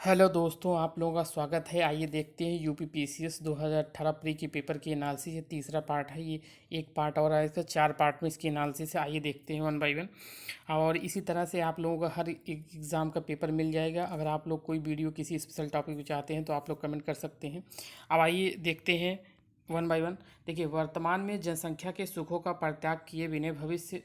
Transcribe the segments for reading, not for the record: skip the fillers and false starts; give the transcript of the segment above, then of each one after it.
Hello दोस्तों, आप लोगों का स्वागत है। आइए देखते हैं यूपी पीसीएस 2018 प्री के पेपर की एनालिसिस। ये तीसरा पार्ट है। ये एक पार्ट और है, इसका 4 पार्ट में इसकी एनालिसिस है। आइए देखते हैं वन बाय वन। और इसी तरह से आप लोगों का हर एक एग्ज़ाम का पेपर मिल जाएगा। अगर आप लोग कोई वीडियो किसी स्पेशल टॉपिक पे चाहते हैं तो आप लोग कमेंट कर सकते हैं। अब आइए देखते हैं वन बाय वन। देखिए, वर्तमान में जनसंख्या के सुखों का परित्याग किए बिना भविष्य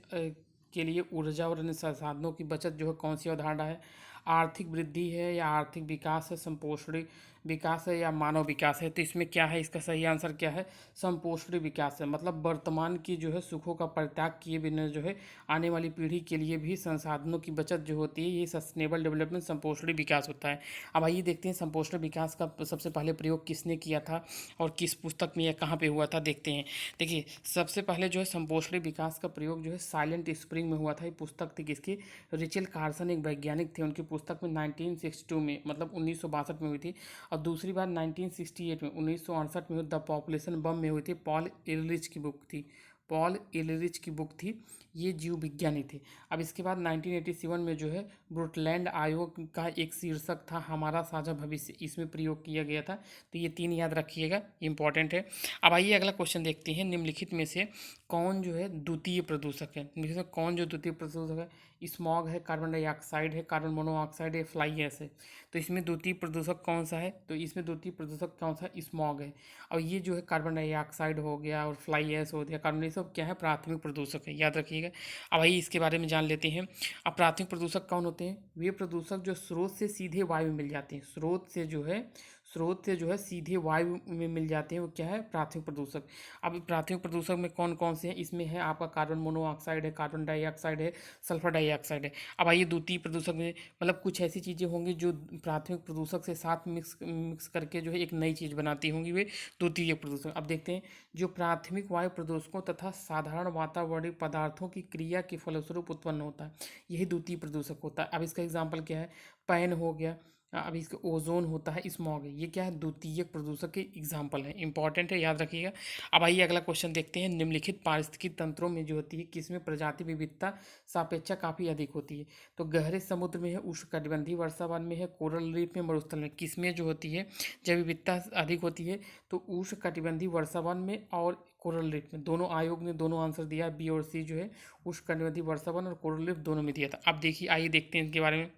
के लिए ऊर्जा और अन्य संसाधनों की बचत जो है कौन सी अवधारणा है? आर्थिक वृद्धि है या आर्थिक विकास है, संपोषणी विकास है या मानव विकास है? तो इसमें क्या है, इसका सही आंसर क्या है? संपोषणी विकास है। मतलब वर्तमान की जो है सुखों का परित्याग किए बिना जो है आने वाली पीढ़ी के लिए भी संसाधनों की बचत जो होती है, ये सस्टेनेबल डेवलपमेंट संपोषणी विकास होता है। अब आइए देखते हैं संपोषणी विकास का सबसे पहले प्रयोग किसने किया था और किस पुस्तक में, यह कहाँ पे हुआ था, देखते हैं। देखिए, सबसे पहले जो है संपोषणी विकास का प्रयोग जो है साइलेंट स्प्रिंग में हुआ था। ये पुस्तक थी किसकी? रिचल कार्सन एक वैज्ञानिक थे। उनकी पुस्तक में 1962 में, मतलब 1962 में हुई थी। और दूसरी बार 1968 में, 1968 में द पॉपुलेशन बम में हुई थी। पॉल एलिरिच की बुक थी। पॉल एलिरिच की बुक थी। ये जीव विज्ञानी थे। अब इसके बाद 1987 में जो है ब्रुटलैंड आयोग का एक शीर्षक था हमारा साझा भविष्य, इसमें प्रयोग किया गया था। तो ये तीन याद रखिएगा, इंपॉर्टेंट है। अब आइए अगला क्वेश्चन देखते हैं। निम्नलिखित में से कौन जो है द्वितीय प्रदूषक है? निम्नलिखित में कौन जो द्वितीय प्रदूषक है? स्मॉग है, कार्बन डाइऑक्साइड है, कार्बन मोनोऑक्साइड है, फ्लाई गैस है। तो इसमें द्वितीय प्रदूषक कौन सा है? तो इसमें द्वितीय प्रदूषक कौन सा है? स्मॉग है। और ये जो है कार्बन डाइऑक्साइड हो गया और फ्लाई गैस हो गया, कार्बन, ये सब क्या है? प्राथमिक प्रदूषक है, याद रखिएगा। अब आइए इसके बारे में जान लेते हैं। अब प्राथमिक प्रदूषक कौन होते हैं? वे प्रदूषक जो स्रोत से सीधे वायु में मिल जाते हैं। स्रोत से जो है सीधे वायु में मिल जाते हैं, वो क्या है? प्राथमिक प्रदूषक। अब प्राथमिक प्रदूषक में कौन कौन से हैं? इसमें है आपका कार्बन मोनोऑक्साइड है, कार्बन डाइऑक्साइड है, सल्फर डाइऑक्साइड है। अब आइए द्वितीय प्रदूषक में, मतलब कुछ ऐसी चीज़ें होंगी जो प्राथमिक प्रदूषक से साथ मिक्स मिक्स करके जो है एक नई चीज़ बनाती होंगी, वे द्वितीय प्रदूषक। अब देखते हैं। जो प्राथमिक वायु प्रदूषकों तथा साधारण वातावरणीय पदार्थों की क्रिया के फलस्वरूप उत्पन्न होता है, यही द्वितीय प्रदूषक होता है। अब इसका एग्जाम्पल क्या है? पैन हो गया। अब इसका ओजोन होता है, स्मॉग है। ये क्या है? द्वितीयक प्रदूषक के एग्जाम्पल है, इंपॉर्टेंट है, याद रखिएगा। अब आइए अगला क्वेश्चन देखते हैं। निम्नलिखित पारिस्थितिकी तंत्रों में जो होती है, किसमें प्रजाति विविधता सापेक्षा काफ़ी अधिक होती है? तो गहरे समुद्र में है, उष्णकटिबंधीय वर्षावन में है, कोरल रीफ में, मरुस्थल में। किसमें जो होती है जब विविधता अधिक होती है? तो उष्णकटिबंधीय वर्षावन में और कोरल रीफ में। दोनों आयोग ने दोनों आंसर दिया, बी और सी जो है उष्णकटिबंधीय वर्षावन और कोरल रीफ दोनों में दिया था। अब देखिए, आइए देखते हैं इनके बारे में।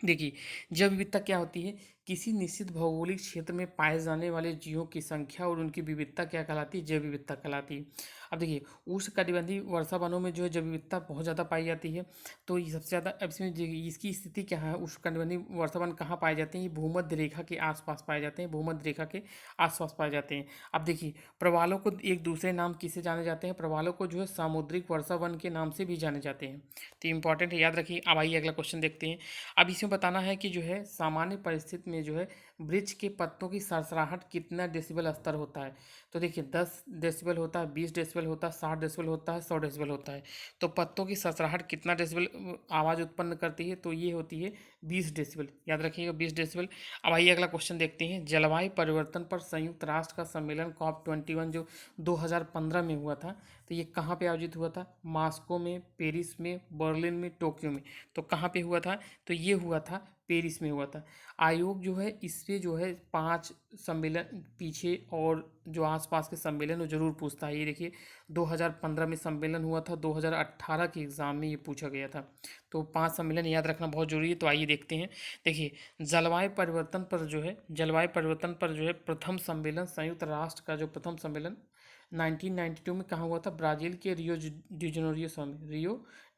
देखिए, जैव विविधता क्या होती है? किसी निश्चित भौगोलिक क्षेत्र में पाए जाने वाले जीवों की संख्या और उनकी विविधता क्या कहलाती है? जैव विविधता कहलाती है। अब देखिए, उष्णकटिबंधीय वर्षा वनों में जो है जैव विविधता बहुत ज़्यादा पाई जाती है। तो ये सबसे ज़्यादा, अब इसमें इसकी स्थिति क्या है? उष्णकटिबंधीय वर्षा वन कहाँ पाए जाते हैं? ये भूमध्य रेखा के आसपास पाए जाते हैं, भूमध्य रेखा के आसपास पाए जाते हैं। अब देखिए, प्रवालों को एक दूसरे नाम किससे जाने जाते हैं? प्रवालों को जो है सामुद्रिक वर्षा वन के नाम से भी जाने जाते हैं। तो इंपॉर्टेंट है, याद रखिए। अब आइए अगला क्वेश्चन देखते हैं। अब इसमें बताना है कि जो है सामान्य परिस्थिति में जो है वृक्ष के पत्तों की सरसराहट कितना डेसिबल स्तर होता है? तो देखिए, 10 डेसिबल होता है, 20 डेसिबल होता है, 60 डेसिबल होता है, 100 डेसिबल होता है। तो पत्तों की सरसराहट कितना डेसिबल आवाज़ उत्पन्न करती है? तो ये होती है 20 डेसिबल, याद रखिएगा, 20 डेसिबल। अब आइए अगला क्वेश्चन देखते हैं। जलवायु परिवर्तन पर संयुक्त राष्ट्र का सम्मेलन COP21 जो 2015 में हुआ था, तो ये कहाँ पे आयोजित हुआ था? मॉस्को में, पेरिस में, बर्लिन में, टोक्यो में। तो कहाँ पे हुआ था? तो ये हुआ था पेरिस में हुआ था। आयोग जो है इससे जो है 5 सम्मेलन पीछे और जो आसपास के सम्मेलन वो जरूर पूछता है। ये देखिए, 2015 में सम्मेलन हुआ था, 2018 के एग्जाम में ये पूछा गया था। तो 5 सम्मेलन याद रखना बहुत जरूरी है। तो आइए देखते हैं। देखिए, जलवायु परिवर्तन पर जो है प्रथम सम्मेलन, संयुक्त राष्ट्र का जो प्रथम सम्मेलन 1992 में कहाँ हुआ था? ब्राज़ील के रियो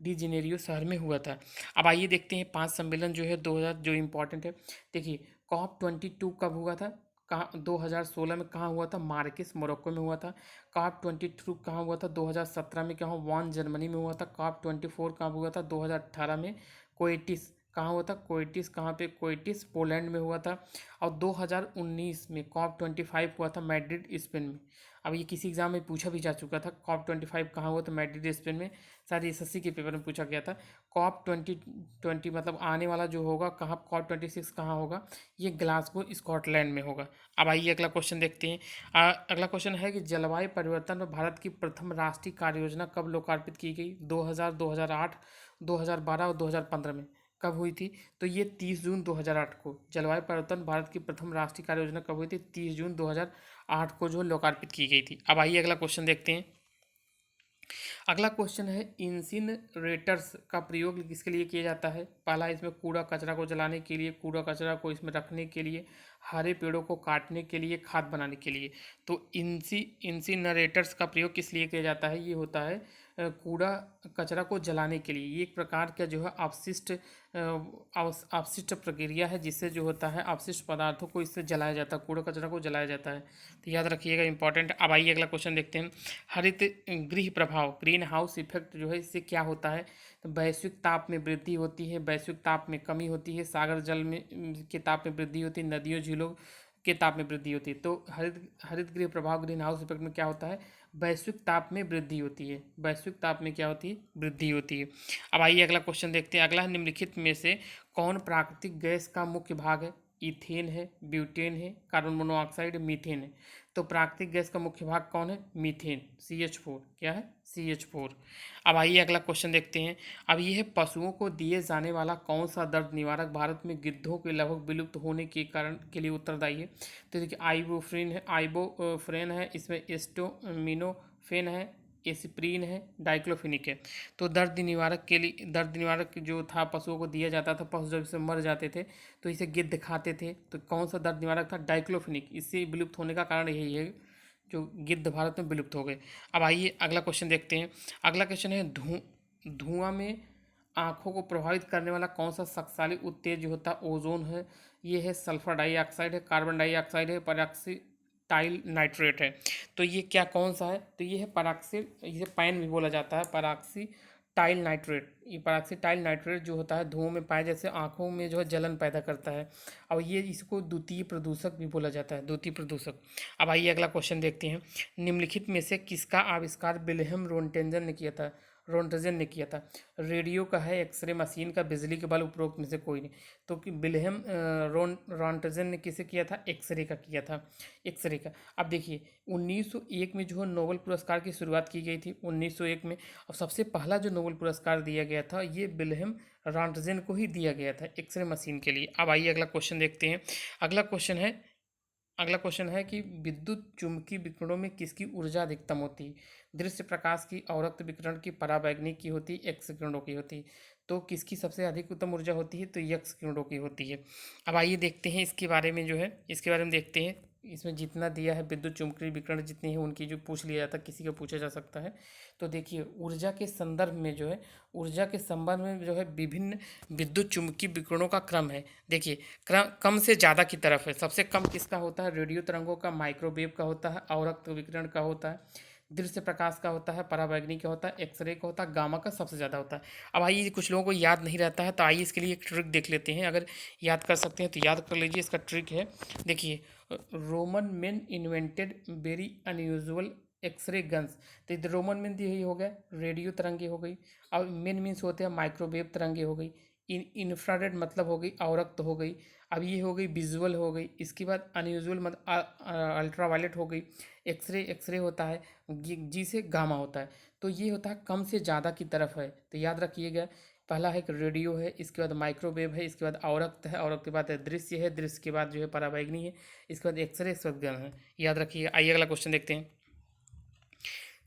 डी जेनेरियो शहर में हुआ था। अब आइए देखते हैं 5 सम्मेलन जो है 2000 जो इम्पोर्टेंट है। देखिए, COP22 कब हुआ था? कहाँ? 2016 में। कहाँ हुआ था? मार्केस, मोरक्को में हुआ था। COP22 कहाँ हुआ था? 2017 में। कहाँ? वॉन, जर्मनी में हुआ था। COP24 कहाँ हुआ था? 2018 में। कोएटिस कहाँ हुआ था? कोएटिस कहाँ पे? कोएटिस पोलैंड में हुआ था। और 2019 में COP25 हुआ था मैड्रिड, स्पेन में। अब ये किसी एग्जाम में पूछा भी जा चुका था। COP25 कहाँ हुआ था? मैड्रिड, स्पेन में। शायद एसएससी के पेपर में पूछा गया था। COP2020 मतलब आने वाला जो होगा, कहाँ COP26 कहाँ होगा? ये ग्लासगो, स्कॉटलैंड में होगा। अब आइए अगला क्वेश्चन देखते हैं। अगला क्वेश्चन है कि जलवायु परिवर्तन पर भारत की प्रथम राष्ट्रीय कार्य योजना कब लोकार्पित की गई? 2000, 2008, 2012 और 2015 में। कब हुई थी? तो ये 30 जून 2008 को। जलवायु परिवर्तन भारत की प्रथम राष्ट्रीय कार्य योजना कब हुई थी? 30 जून 2008 को जो लोकार्पित की गई थी। अब आइए अगला क्वेश्चन देखते हैं। अगला क्वेश्चन है इंसिनरेटर्स का प्रयोग किसके लिए किया जाता है? पहला, इसमें कूड़ा कचरा को जलाने के लिए, कूड़ा कचरा को इसमें रखने के लिए, हरे पेड़ों को काटने के लिए, खाद बनाने के लिए। तो इंसिनरेटर्स का प्रयोग किस लिए किया जाता है? ये होता है कूड़ा कचरा को जलाने के लिए। ये एक प्रकार का जो है अपशिष्ट प्रक्रिया है, जिससे जो होता है अपशिष्ट पदार्थों को इससे जलाया जाता है, कूड़ा कचरा को जलाया जाता है। तो याद रखिएगा, इंपॉर्टेंट। अब आइए अगला क्वेश्चन देखते हैं। हरित गृह प्रभाव, ग्रीन हाउस इफेक्ट जो है, इससे क्या होता है? तो वैश्विक ताप में वृद्धि होती है, वैश्विक ताप में कमी होती है, सागर जल में के ताप में वृद्धि होती है, नदियों झीलों के ताप में वृद्धि होती है। तो हरित गृह प्रभाव, ग्रीन हाउस इफेक्ट में क्या होता है? वैश्विक ताप में वृद्धि होती है, वैश्विक ताप में क्या होती है? वृद्धि होती है। अब आइए अगला क्वेश्चन देखते हैं। अगला, निम्नलिखित में से कौन प्राकृतिक गैस का मुख्य भाग है? इथेन है, ब्यूटेन है, कार्बन मोनोऑक्साइड, मीथेन है। तो प्राकृतिक गैस का मुख्य भाग कौन है? Methane, CH4। क्या है? CH4। अब आइए अगला क्वेश्चन देखते हैं। अब यह है, पशुओं को दिए जाने वाला कौन सा दर्द निवारक भारत में गिद्धों के लगभग विलुप्त होने के कारण के लिए उत्तरदायी है? तो देखिए, आइबोफ्रेन है, इसमें एस्टोमिनोफेन है, एस्प्रिन है, डाइक्लोफिनिक है। तो दर्द निवारक जो था पशुओं को दिया जाता था, पशु जब इससे मर जाते थे तो इसे गिद्ध खाते थे। तो कौन सा दर्द निवारक था? डाइक्लोफिनिक। इससे विलुप्त होने का कारण यही है, जो गिद्ध भारत में विलुप्त हो गए। अब आइए अगला क्वेश्चन देखते हैं। अगला क्वेश्चन है, धुआं में आँखों को प्रभावित करने वाला कौन सा शक्तिशाली उत्तेज होता है? ओजोन है, ये है सल्फर डाइऑक्साइड है, कार्बन डाइऑक्साइड है, टाइल नाइट्रेट है। तो ये क्या कौन सा है? तो ये है इसे पैन भी बोला जाता है, टाइल नाइट्रेट। ये टाइल नाइट्रेट जो होता है धुओं में पाए, जैसे आंखों में जो है जलन पैदा करता है। और ये इसको द्वितीय प्रदूषक भी बोला जाता है, द्वितीय प्रदूषक। अब आइए अगला क्वेश्चन देखते हैं। निम्नलिखित में से किसका आविष्कार विल्हेम रोन्टजन ने किया था? रेडियो का है, एक्सरे मशीन का, बिजली के बल्ब, उपरोक्त में से कोई नहीं। तो कि विल्हेम रोन्टजन ने किसे किया था? एक्सरे का किया था, एक्सरे का। अब देखिए, 1901 में जो है नोबेल पुरस्कार की शुरुआत की गई थी, 1901 में। और सबसे पहला जो नोबेल पुरस्कार दिया गया था, ये विल्हेम रॉन्टजन को ही दिया गया था, एक्सरे मशीन के लिए। अब आइए अगला क्वेश्चन देखते हैं। अगला क्वेश्चन है कि विद्युत चुम्बकीय विकिरणों में किसकी ऊर्जा अधिकतम होती है? दृश्य प्रकाश की, अवरक्त विकिरण की, पराबैंगनी की होती है, एक्स किरणों की होती है। तो किसकी सबसे अधिक उत्तम ऊर्जा होती है? तो एक्स किरणों की होती है। अब आइए देखते हैं इसके बारे में, जो है इसके बारे में देखते हैं। इसमें जितना दिया है, विद्युत चुम्बकीय विकिरण जितनी है उनकी जो पूछ लिया जाता है, किसी को पूछा जा सकता है। तो देखिए, ऊर्जा के संदर्भ में जो है, ऊर्जा के संबंध में जो है विभिन्न विद्युत चुम्बकीय विकिरणों का क्रम है। देखिए, कम से ज़्यादा की तरफ है। सबसे कम किसका होता है? रेडियो तरंगों का, माइक्रोवेव का होता है, अवरक्त विकिरण का होता है, दृश्य प्रकाश का होता है, पराबैंगनी का होता है, एक्सरे का होता है, गामा का सबसे ज़्यादा होता है। अब आइए, कुछ लोगों को याद नहीं रहता है, तो आइए इसके लिए एक ट्रिक देख लेते हैं। अगर याद कर सकते हैं तो याद कर लीजिए। इसका ट्रिक है, देखिए, Roman men invented very unusual xray guns. तो इधर रोमन मेन यही हो गया, रेडियो तरंगे हो गई। अब मेन मीन्स होते हैं माइक्रोवेव तरंगे हो गई, इंफ्रारेड मतलब हो गई, अवरक्त हो गई। अब ये हो गई विजुअल हो गई। इसके बाद अनयूजुअल मतलब अल्ट्रावायलेट हो गई। एक्सरे होता है, जी से गामा होता है। तो ये होता है कम से ज़्यादा की तरफ है। तो याद रखिएगा, पहला है कि रेडियो है, इसके बाद माइक्रोवेव है, इसके बाद अवरक्त है, अवरक्त के बाद दृश्य है, दृश्य के बाद जो है पराबैंगनी है, इसके बाद एक्सरे, इसके बाद गन है। याद रखिए। आइए अगला क्वेश्चन देखते हैं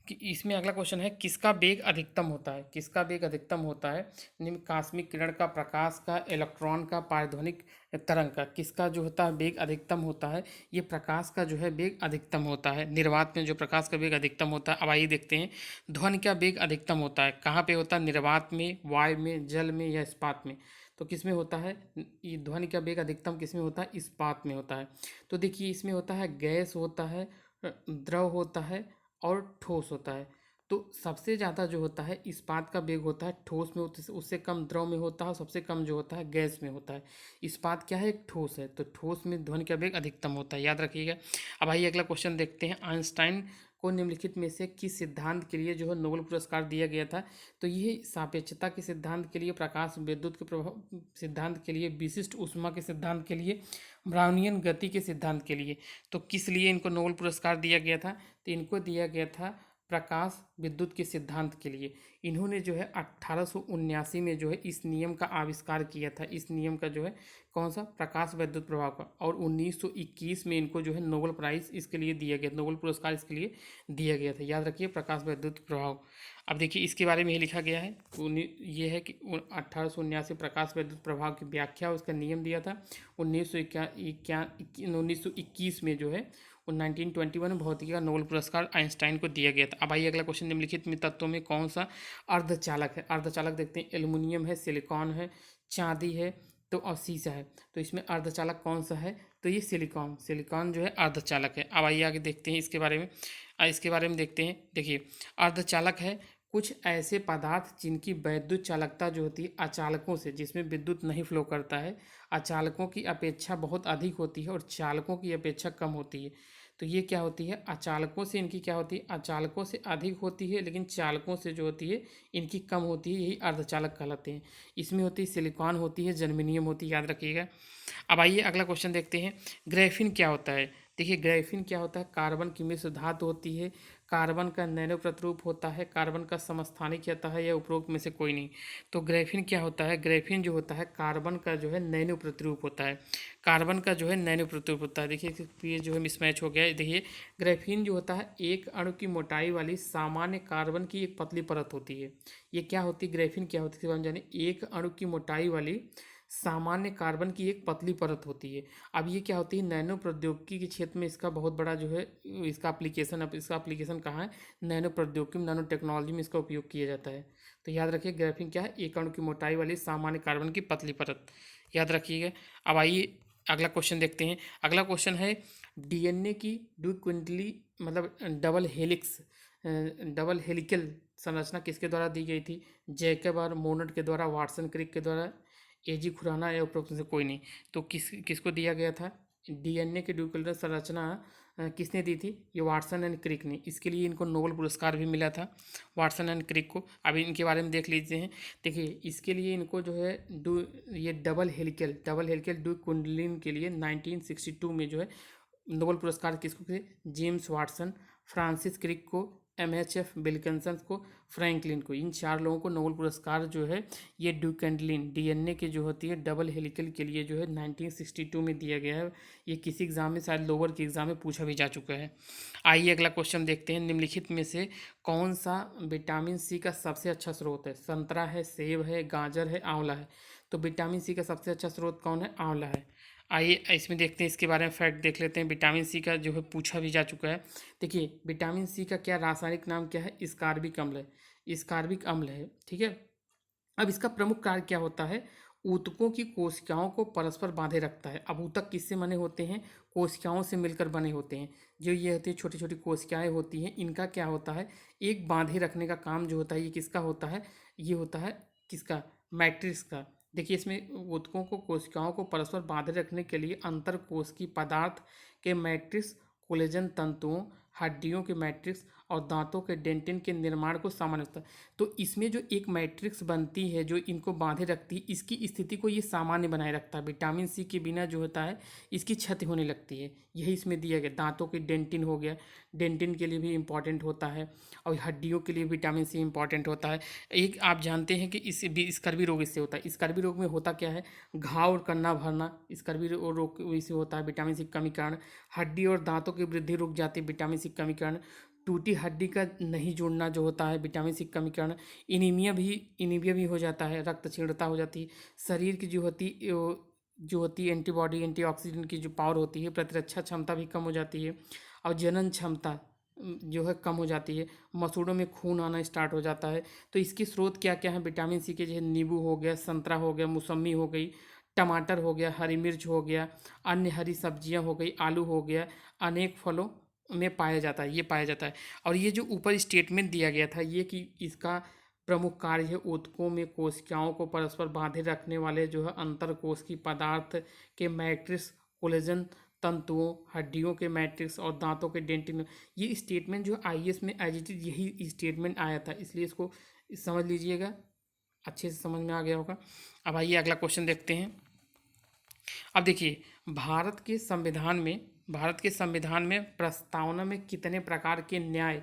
कि इसमें अगला क्वेश्चन है, किसका वेग अधिकतम होता है? किसका वेग अधिकतम होता है? निम्न कास्मिक किरण का, प्रकाश का, इलेक्ट्रॉन का, पारध्वनिक तरंग का, किसका जो होता है वेग अधिकतम होता है? ये प्रकाश का जो है वेग अधिकतम होता है। निर्वात में जो प्रकाश का वेग अधिकतम होता है। अब आइए देखते हैं, ध्वनि का वेग अधिकतम होता है कहाँ पे होता है? निर्वात में, वायु में, जल में, या इस्पात में? तो किस में होता है ये ध्वनि का वेग अधिकतम? किस में होता है? इस्पात में होता है। तो देखिए, इसमें होता है गैस होता है, द्रव होता है, और ठोस होता है। तो सबसे ज़्यादा जो होता है इस्पात का वेग होता है ठोस में, उससे कम द्रव में होता है, और सबसे कम जो होता है गैस में होता है। इस्पात क्या है? एक ठोस है। तो ठोस में ध्वनि का वेग अधिकतम होता है, याद रखिएगा। अब आइए अगला क्वेश्चन देखते हैं। आइंस्टाइन को निम्नलिखित में से किस सिद्धांत के लिए जो है नोबेल पुरस्कार दिया गया था? तो ये सापेक्षता के सिद्धांत के लिए, प्रकाश विद्युत के प्रभाव सिद्धांत के लिए, विशिष्ट ऊष्मा के सिद्धांत के लिए, ब्राउनियन गति के सिद्धांत के लिए। तो किस लिए इनको नोबेल पुरस्कार दिया गया था? तो इनको दिया गया था प्रकाश विद्युत के सिद्धांत के लिए। इन्होंने जो है 1879 में जो है इस नियम का आविष्कार किया था। इस नियम का जो है कौन सा, प्रकाश विद्युत प्रभाव का। और 1921 में इनको जो है नोबेल प्राइज़ इसके लिए दिया गया, नोबेल पुरस्कार इसके लिए दिया गया था। याद रखिए, प्रकाश विद्युत प्रभाव। अब देखिए इसके बारे में ये लिखा गया है, ये है कि 1879 प्रकाश विद्युत प्रभाव की व्याख्या, उसका नियम दिया था। 1921 में जो है 1921 में भौतिकी का नोबेल पुरस्कार आइंस्टाइन को दिया गया था। अब आइए अगला क्वेश्चन, निम्नलिखित में तत्वों में कौन सा अर्धचालक है। अर्धचालक देखते हैं, एल्युमिनियम है, सिलिकॉन है, चांदी है तो और शीशा है। तो इसमें अर्धचालक कौन सा है, तो ये सिलिकॉन, सिलिकॉन जो है अर्धचालक है। अब आइए आगे देखते हैं इसके बारे में। इसके बारे में देखते हैं, देखिए अर्धचालक है कुछ ऐसे पदार्थ जिनकी वैद्युत चालकता जो होती है अचालकों से, जिसमें विद्युत नहीं फ्लो करता है, अचालकों की अपेक्षा बहुत अधिक होती है और चालकों की अपेक्षा कम होती है। तो ये क्या होती है, अचालकों से इनकी क्या होती है, अचालकों से अधिक होती है लेकिन चालकों से जो होती है इनकी कम होती है, यही अर्धचालक कहलाते हैं। इसमें होती है सिलिकॉन होती है, जर्मेनियम होती है, याद रखिएगा। अब आइए अगला क्वेश्चन देखते हैं, ग्रेफिन क्या होता है। देखिए ग्रेफिन क्या होता है, कार्बन की मिश्र धातु होती है, कार्बन का नैनो प्रतिरूप होता है, कार्बन का समस्थानिक होता है, या उपरोक्त में से कोई नहीं। तो ग्रेफिन क्या होता है, ग्रेफिन जो होता है कार्बन का जो है नैनो प्रतिरूप होता है, कार्बन का जो है नैनो प्रतिरूप होता है। देखिए ये जो है मिसमैच हो गया है। देखिए ग्रेफिन जो होता है एक अणु की मोटाई वाली सामान्य कार्बन की एक पतली परत होती है। ये क्या होती है, ग्रेफिन क्या होती है, इसके बारे में जानिए। एक अणु की मोटाई वाली सामान्य कार्बन की एक पतली परत होती है। अब ये क्या होती है, नैनो प्रौद्योगिकी के क्षेत्र में इसका बहुत बड़ा जो है इसका एप्लीकेशन, अब इसका एप्लीकेशन कहाँ है, नैनो प्रौद्योगिकी, नैनो टेक्नोलॉजी में इसका उपयोग किया जाता है। तो याद रखिए ग्राफिन क्या है, एक अणु की मोटाई वाली सामान्य कार्बन की पतली परत, याद रखिएगा। अब आइए अगला क्वेश्चन देखते हैं। अगला क्वेश्चन है डीएनए की द्विकुंडली मतलब डबल हेलिकल संरचना किसके द्वारा दी गई थी, जैकब और मोनट के द्वारा, वाटसन क्रिक के द्वारा, एजी खुराना या उपरोक्त में से कोई नहीं। तो किसको दिया गया था, डीएनए की ड्यूक्लियर संरचना किसने दी थी, ये वाटसन एंड क्रिक ने। इसके लिए इनको नोबेल पुरस्कार भी मिला था, वाटसन एंड क्रिक को। अभी इनके बारे में देख लीजिए हैं। देखिए इसके लिए इनको जो है ये डबल हेलिकल ड्यूकुंडलिन के लिए 1962 में जो है नोबेल पुरस्कार किसको थे, जेम्स वाटसन, फ्रांसिस क्रिक को, MHF विल्किंसन को, फ्रैंकलिन को। इन चार लोगों को नोबेल पुरस्कार जो है ये ड्यूकेंडलिन डीएनए के जो होती है डबल हेलिकल के लिए जो है 1962 में दिया गया है। ये किसी एग्जाम में, शायद लोअर के एग्जाम में पूछा भी जा चुका है। आइए अगला क्वेश्चन देखते हैं, निम्नलिखित में से कौन सा विटामिन सी का सबसे अच्छा स्रोत है, संतरा है, सेब है, गाजर है, आंवला है। तो विटामिन सी का सबसे अच्छा स्रोत कौन है, आंवला है। आइए इसमें देखते हैं, इसके बारे में फैक्ट देख लेते हैं। विटामिन सी का जो है पूछा भी जा चुका है। देखिए विटामिन सी का क्या रासायनिक नाम क्या है, स्कार्बिक अम्ल है, स्कार्बिक अम्ल है, ठीक है। अब इसका प्रमुख कार्य क्या होता है, ऊतकों की कोशिकाओं को परस्पर बांधे रखता है। अब ऊतक किससे बने होते हैं, कोशिकाओं से मिलकर बने होते हैं। जो ये होती है छोटी छोटी कोशिकाएं होती हैं, इनका क्या होता है, एक बांधे रखने का काम जो होता है, ये किसका होता है, ये होता है किसका, मैट्रिक्स का। देखिए इसमें ऊतकों को कोशिकाओं को परस्पर बांधे रखने के लिए अंतर कोशिकीय पदार्थ के मैट्रिक्स, कोलेजन तंतुओं, हड्डियों के मैट्रिक्स और दांतों के डेंटिन के निर्माण को सामान्य होता है। तो इसमें जो एक मैट्रिक्स बनती है जो इनको बांधे रखती है, इसकी स्थिति को ये सामान्य बनाए रखता है। विटामिन सी के बिना जो होता है इसकी क्षति होने लगती है, यही इसमें दिया गया। दांतों की डेंटिन हो गया, डेंटिन के लिए भी इम्पॉर्टेंट होता है, और हड्डियों के लिए विटामिन सी इम्पॉर्टेंट होता है। एक आप जानते हैं कि इस भी स्कर्वी रोग इससे होता है। स्कर्वी रोग में होता क्या है, घाव और कन्ना भरना, स्कर्वी रोग इससे होता है विटामिन सी की कमी के कारण। हड्डी और दांतों की वृद्धि रुक जाती है विटामिन सी की कमी के कारण। टूटी हड्डी का नहीं जुड़ना जो होता है विटामिन सी की कमी के कारण। इनीमिया भी हो जाता है, रक्त क्षीणता हो जाती है। शरीर की जो होती है एंटीबॉडी, एंटीऑक्सीडेंट की जो पावर होती है, प्रतिरक्षा क्षमता भी कम हो जाती है। और जनन क्षमता जो है कम हो जाती है। मसूड़ों में खून आना स्टार्ट हो जाता है। तो इसके स्रोत क्या क्या है विटामिन सी के, जैसे नींबू हो गया, संतरा हो गया, मौसमी हो गई, टमाटर हो गया, हरी मिर्च हो गया, अन्य हरी सब्जियां हो गई, आलू हो गया, अनेक फलों में पाया जाता है, ये पाया जाता है। और ये जो ऊपर स्टेटमेंट दिया गया था, ये कि इसका प्रमुख कार्य है ऊतकों में कोशिकाओं को परस्पर बांधे रखने वाले जो है अंतर कोशिकीय पदार्थ के मैट्रिक्स, कोलेजन तंतुओं, हड्डियों के मैट्रिक्स और दांतों के डेंटिन। ये स्टेटमेंट जो IAS में एज इट इज यही स्टेटमेंट आया था, इसलिए इसको समझ लीजिएगा, अच्छे से समझ में आ गया होगा। अब आइए अगला क्वेश्चन देखते हैं। अब देखिए भारत के संविधान में प्रस्तावना में कितने प्रकार के न्याय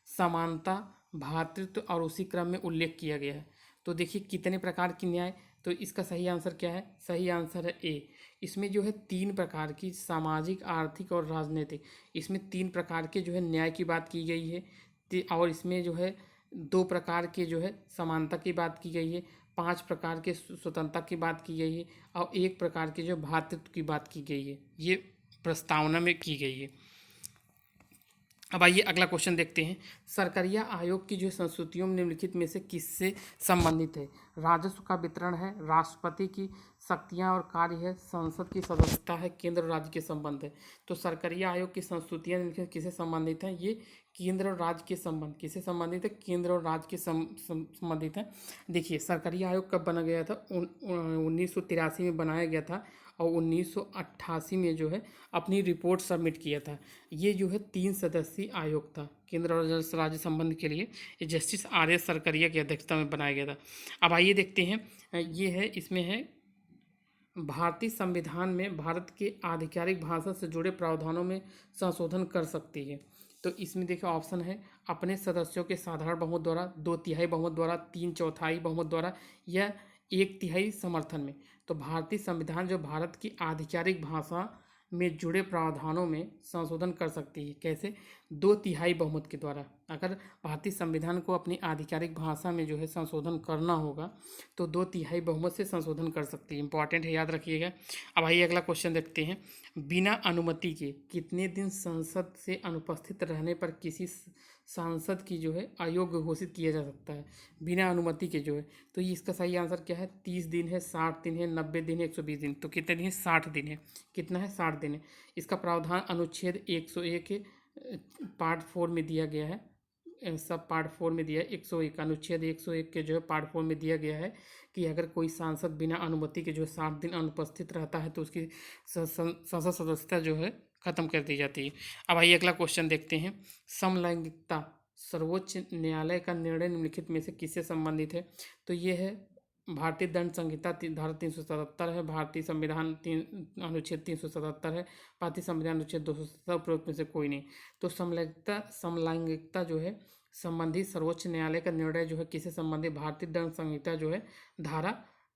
समानता, भ्रातृत्व और उसी क्रम में उल्लेख किया गया है। तो देखिए कितने प्रकार की न्याय, तो इसका सही आंसर क्या है? सही आंसर है ए। इसमें जो है तीन प्रकार की, सामाजिक, आर्थिक और राजनीतिक, इसमें तीन प्रकार के जो है न्याय की बात की गई है। और इसमें जो है दो प्रकार के जो है समानता की बात की गई है, पांच प्रकार के स्वतंत्रता की बात की गई है, और एक प्रकार के जो भ्रातृत्व की बात की गई है, ये प्रस्तावना में की गई है। अब आइए अगला क्वेश्चन देखते हैं। सरकारिया आयोग की जो संस्तुतियों में निम्नलिखित में से किससे संबंधित है? राजस्व का वितरण है, राष्ट्रपति की शक्तियां और कार्य है, संसद की सदस्यता है, केंद्र और राज्य के संबंध है। तो सरकारिया आयोग की संस्तुतियां निम्नलिखित किससे संबंधित हैं? ये केंद्र और राज्य के संबंध, किससे संबंधित है? केंद्र और राज्य के संबंधित है। देखिए सरकारिया आयोग कब बना गया था? 1983 में बनाया गया था, और 1988 में जो है अपनी रिपोर्ट सबमिट किया था। ये जो है 3 सदस्यीय आयोग था केंद्र और राज्य संबंध के लिए। ये जस्टिस आर एस सरकरिया की अध्यक्षता में बनाया गया था। अब आइए देखते हैं, ये है, इसमें है भारतीय संविधान में भारत के आधिकारिक भाषा से जुड़े प्रावधानों में संशोधन कर सकती है। तो इसमें देखिए ऑप्शन है, अपने सदस्यों के साधारण बहुमत द्वारा, 2/3 बहुमत द्वारा, 3/4 बहुमत द्वारा, या 1/3 समर्थन में। तो भारतीय संविधान जो भारत की आधिकारिक भाषा में जुड़े प्रावधानों में संशोधन कर सकती है। कैसे? 2/3 बहुमत के द्वारा। अगर भारतीय संविधान को अपनी आधिकारिक भाषा में जो है संशोधन करना होगा तो 2/3 बहुमत से संशोधन कर सकती है। इंपॉर्टेंट है, याद रखिएगा। अब आइए अगला क्वेश्चन देखते हैं। बिना अनुमति के कितने दिन संसद से अनुपस्थित रहने पर किसी सांसद की जो है अयोग्य घोषित किया जा सकता है? बिना अनुमति के जो है, तो ये इसका सही आंसर क्या है? 30 दिन है, 60 दिन है, 90 दिन है, 120 दिन। तो कितने दिन है? 60 दिन है। कितना है? 60 दिन है। इसका प्रावधान अनुच्छेद 101 के पार्ट 4 में दिया गया है। सब पार्ट 4 में दिया है। 101 अनुच्छेद 101 के जो है पार्ट 4 में दिया गया है कि अगर कोई सांसद बिना अनुमति के जो 60 दिन अनुपस्थित रहता है तो उसकी संसद सदस्यता जो है खत्म कर दी जाती है। अब आइए अगला क्वेश्चन देखते हैं। समलैंगिकता सर्वोच्च न्यायालय का निर्णय निम्नलिखित में से किससे संबंधित है? तो ये है भारतीय दंड संहिता धारा 377 है, भारतीय संविधान अनुच्छेद 377 है, भारतीय संविधान अनुच्छेद 270, उपरोक्त में से कोई नहीं। तो समलैंगिकता जो है संबंधित सर्वोच्च न्यायालय का निर्णय जो है किससे संबंधित? भारतीय दंड संहिता जो है धारा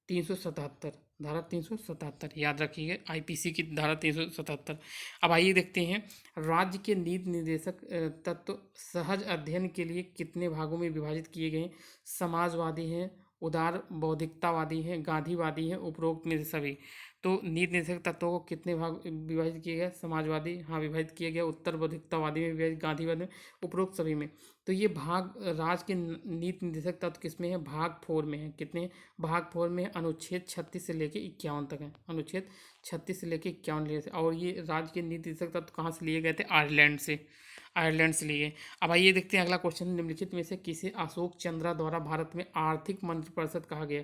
377, धारा 377 याद रखिएगा, आईपीसी की धारा 377। अब आइए देखते हैं, राज्य के नीति निर्देशक तत्व सहज अध्ययन के लिए कितने भागों में विभाजित किए गए हैं? समाजवादी हैं, उदार बौद्धिकतावादी हैं, गांधीवादी हैं, उपरोक्त में से सभी। तो नीति निर्देशक तत्वों को कितने भाग विभाजित किए गए? समाजवादी, हाँ विभाजित किया गया, उत्तर बौद्धिकतावादी में विभाजित, गांधीवादी में, उपरोक्त सभी में। तो ये भाग राज्य के नीति निर्देशक तत्व किसमें है? भाग 4 में है। कितने? भाग 4 में अनुच्छेद 36 से लेकर 51 तक है। अनुच्छेद 36 से लेकर 51 लिए थे। और ये राज्य के नीति निर्देशक तत्व कहाँ से लिए गए थे? आयरलैंड से, आयरलैंड से लिए। अब आइए देखते हैं अगला क्वेश्चन। निम्नलिखित में से किसे अशोक चंद्रा द्वारा भारत में आर्थिक मंत्रिपरिषद कहा गया?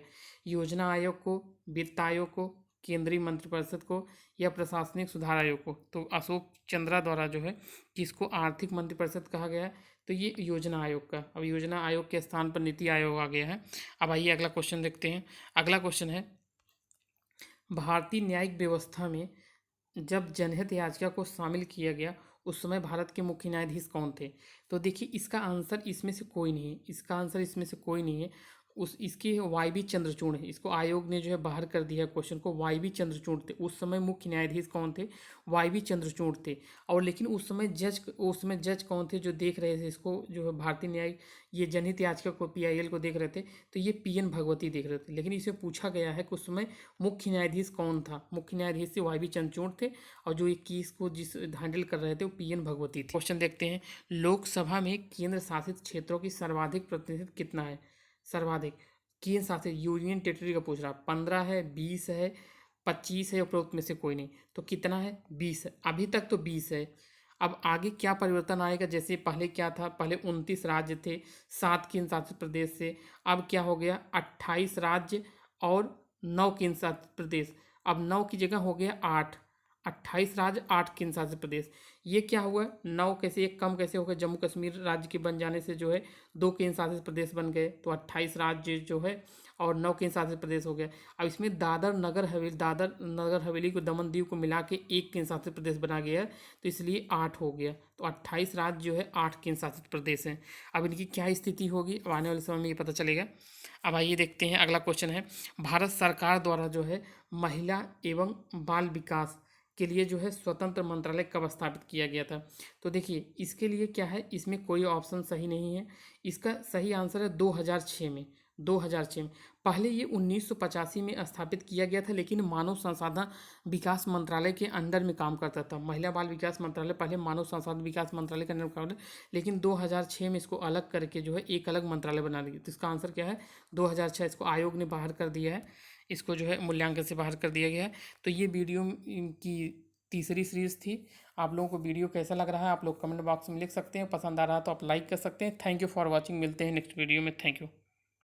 योजना आयोग को, वित्त आयोग को, केंद्रीय मंत्रिपरिषद को, या प्रशासनिक सुधार आयोग को? तो अशोक चंद्रा द्वारा जो है किसको आर्थिक मंत्रिपरिषद कहा गया है? तो ये योजना आयोग का। अब योजना आयोग के स्थान पर नीति आयोग आ गया है। अब आइए अगला क्वेश्चन देखते हैं। अगला क्वेश्चन है, भारतीय न्यायिक व्यवस्था में जब जनहित याचिका को शामिल किया गया उस समय भारत के मुख्य न्यायाधीश कौन थे? तो देखिए इसका आंसर इसमें से कोई नहीं है। इसका आंसर इसमें से कोई नहीं है। इसकी वाई बी चंद्रचूड़ है। इसको आयोग ने जो है बाहर कर दिया क्वेश्चन को। वाई बी चंद्रचूड़ थे उस समय मुख्य न्यायाधीश। कौन थे? वाई बी चंद्रचूड़ थे। और लेकिन उस समय जज कौन थे जो देख रहे थे इसको, जो है भारतीय न्याय, ये जनहित याचिका को, पीआईएल को देख रहे थे? तो ये पीएन भगवती देख रहे थे। लेकिन इसे पूछा गया है कि उस समय मुख्य न्यायाधीश कौन था? मुख्य न्यायाधीश से वाई बी चंद्रचूड़ थे, और जो 21 को जिस हैंडल कर रहे थे वो पीएन भगवती थे। क्वेश्चन देखते हैं, लोकसभा में केंद्र शासित क्षेत्रों की सर्वाधिक प्रतिनिधित्व कितना है? सर्वाधिक केंद्र शासित यूनियन टेरिटरी का पूछ रहा। 15 है, 20 है, 25 है, उपरोक्त में से कोई नहीं। तो कितना है? 20 है। अभी तक तो 20 है। अब आगे क्या परिवर्तन आएगा? जैसे पहले क्या था? पहले 29 राज्य थे, 7 केंद्र शासित प्रदेश से। अब क्या हो गया? 28 राज्य और 9 केंद्र शासित प्रदेश। अब 9 की जगह हो गया 8। 28 राज्य, 8 केंद्र शासित प्रदेश। ये क्या हुआ? 9 कैसे, एक कम कैसे हो गया? जम्मू कश्मीर राज्य के बन जाने से जो है 2 केंद्र शासित प्रदेश बन गए। तो 28 राज्य जो है और 9 केंद्र शासित प्रदेश हो गया। अब इसमें दादर नगर हवेली को, दमन दीव को मिला के एक केंद्र शासित प्रदेश बना गया है, तो इसलिए 8 हो गया। तो 28 राज्य जो है 8 केंद्र शासित प्रदेश हैं। अब इनकी क्या स्थिति होगी अब आने वाले समय में ये पता चलेगा। अब आइए देखते हैं, अगला क्वेश्चन है, भारत सरकार द्वारा जो है महिला एवं बाल विकास के लिए जो है स्वतंत्र मंत्रालय कब स्थापित किया गया था। तो देखिए इसके लिए क्या है, इसमें कोई ऑप्शन सही नहीं है। इसका सही आंसर है 2006 में। 2006 में पहले ये 1985 में स्थापित किया गया था, लेकिन मानव संसाधन विकास मंत्रालय के अंडर में काम करता था। महिला बाल विकास मंत्रालय पहले मानव संसाधन विकास मंत्रालय के अंडर में काम करता, लेकिन 2006 में इसको अलग करके जो है एक अलग मंत्रालय बना दिया। तो इसका आंसर क्या है 2006। इसको आयोग ने बाहर कर दिया है, इसको जो है मूल्यांकन से बाहर कर दिया गया है। तो ये वीडियो की तीसरी सीरीज़ थी। आप लोगों को वीडियो कैसा लग रहा है आप लोग कमेंट बॉक्स में लिख सकते हैं। पसंद आ रहा है तो आप लाइक कर सकते हैं। Thank you for watching. मिलते हैं नेक्स्ट वीडियो में। Thank you.